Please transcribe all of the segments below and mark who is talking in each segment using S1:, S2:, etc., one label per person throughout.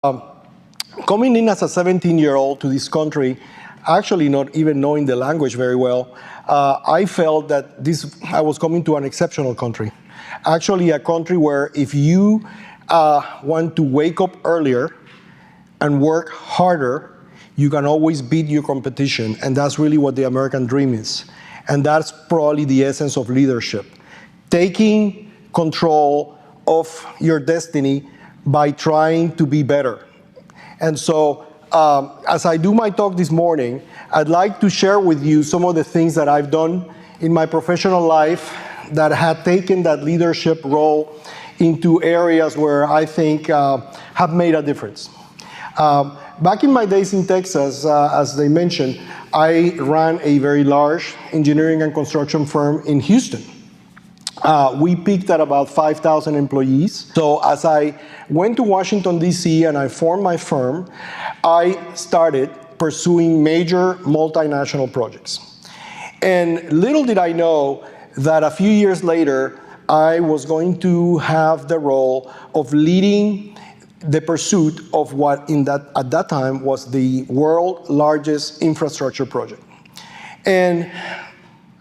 S1: Coming in as a 17-year-old to this country, actually not even knowing the language very well, I felt that I was coming to an exceptional country. Actually, a country where if you want to wake up earlier and work harder, you can always beat your competition, and that's really what the American dream is. And that's probably the essence of leadership. Taking control of your destiny by trying to be better. And so, as I do my talk this morning, I'd like to share with you some of the things that I've done in my professional life that had taken that leadership role into areas where I think have made a difference. Back in my days in Texas, as they mentioned, I ran a very large engineering and construction firm in Houston. We peaked at about 5,000 employees. So as I went to Washington, D.C., and I formed my firm, I started pursuing major multinational projects. And little did I know that a few years later, I was going to have the role of leading the pursuit of what at that time was the world's largest infrastructure project. And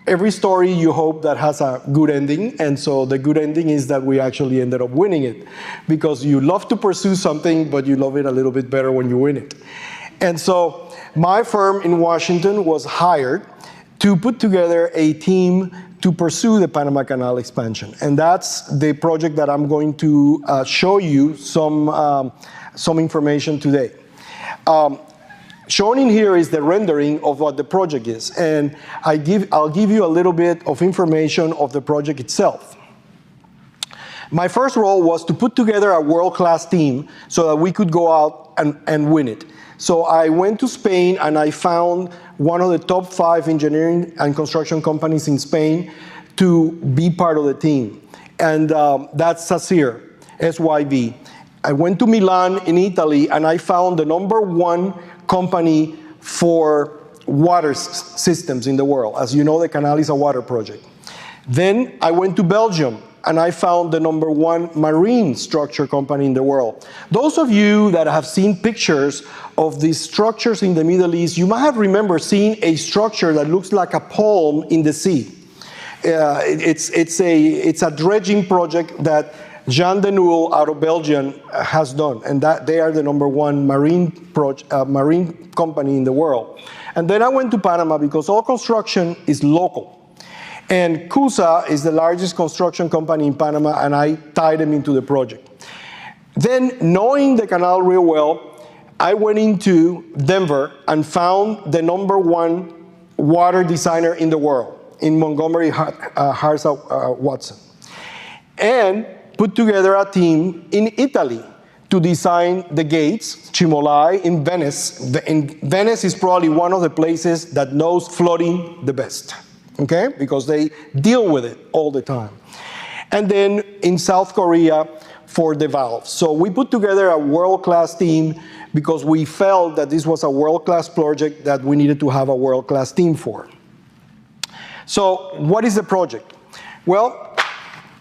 S1: every story you hope that has a good ending, and so the good ending is that we actually ended up winning it, because you love to pursue something, but you love it a little bit better when you win it. And so my firm in Washington was hired to put together a team to pursue the Panama Canal expansion. And that's the project that I'm going to show you some information today. Shown in here is the rendering of what the project is. And I'll give you a little bit of information of the project itself. My first role was to put together a world-class team so that we could go out and win it. So I went to Spain and I found one of the top 5 engineering and construction companies in Spain to be part of the team. And that's SACIR, SYV. I went to Milan in Italy and I found the #1 company for water systems in the world. As you know, the canal is a water project. Then I went to Belgium and I found the #1 marine structure company in the world. Those of you that have seen pictures of these structures in the Middle East, you might have remembered seeing a structure that looks like a palm in the sea. It's a dredging project that Jean de Noul out of Belgium has done, and that they are the #1 marine company in the world. And then I went to Panama because all construction is local. And CUSA is the largest construction company in Panama, and I tied them into the project. Then, knowing the canal real well, I went into Denver and found the #1 water designer in the world, in Montgomery Harsa Watson. And put together a team in Italy to design the gates, Cimolai in Venice. Venice is probably one of the places that knows flooding the best, okay? Because they deal with it all the time. And then in South Korea for the valves. So we put together a world-class team because we felt that this was a world-class project that we needed to have a world-class team for. So what is the project? Well,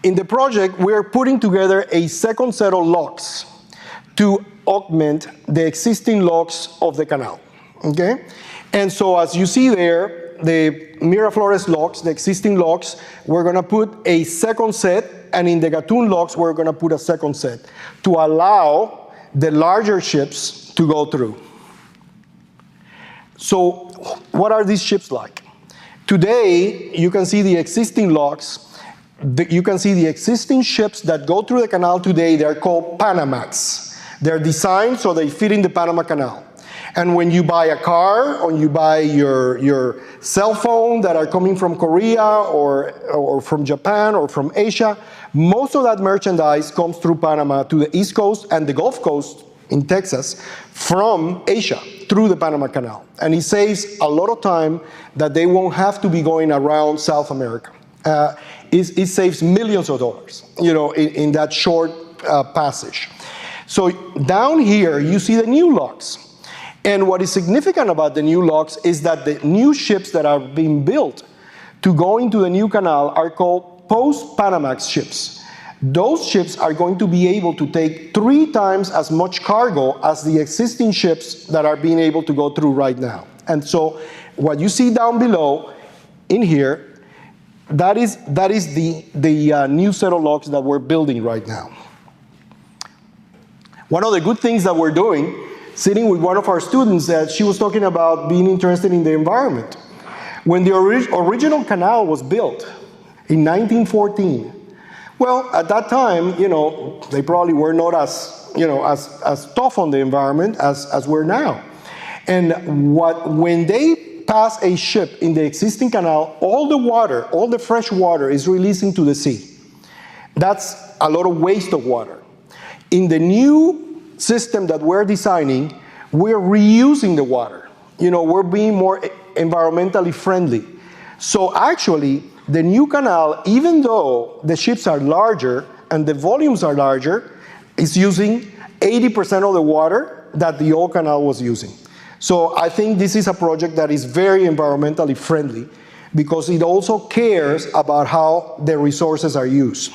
S1: in the project, we're putting together a second set of locks to augment the existing locks of the canal, okay? And so as you see there, the Miraflores locks, the existing locks, we're gonna put a second set, and in the Gatun locks, we're gonna put a second set to allow the larger ships to go through. So what are these ships like? Today, you can see the existing locks. You can see the existing ships that go through the canal today. They're called Panamax. They're designed so they fit in the Panama Canal. And when you buy a car, or you buy your cell phone that are coming from Korea or from Japan or from Asia, most of that merchandise comes through Panama to the East Coast and the Gulf Coast in Texas from Asia through the Panama Canal. And it saves a lot of time that they won't have to be going around South America. It saves millions of dollars, you know, in that short passage. So down here, you see the new locks. And what is significant about the new locks is that the new ships that are being built to go into the new canal are called post-Panamax ships. Those ships are going to be able to take 3 times as much cargo as the existing ships that are being able to go through right now. And so what you see down below in here, that is the new set of locks that we're building right now. One of the good things that we're doing, sitting with one of our students, that she was talking about being interested in the environment. When the original canal was built in 1914, well, at that time, they probably were not as tough on the environment as we're now. And when they pass a ship in the existing canal, all the water, all the fresh water is releasing to the sea. That's a lot of waste of water. In the new system that we're designing, we're reusing the water. We're being more environmentally friendly. So actually, the new canal, even though the ships are larger and the volumes are larger, is using 80% of the water that the old canal was using. So I think this is a project that is very environmentally friendly because it also cares about how the resources are used.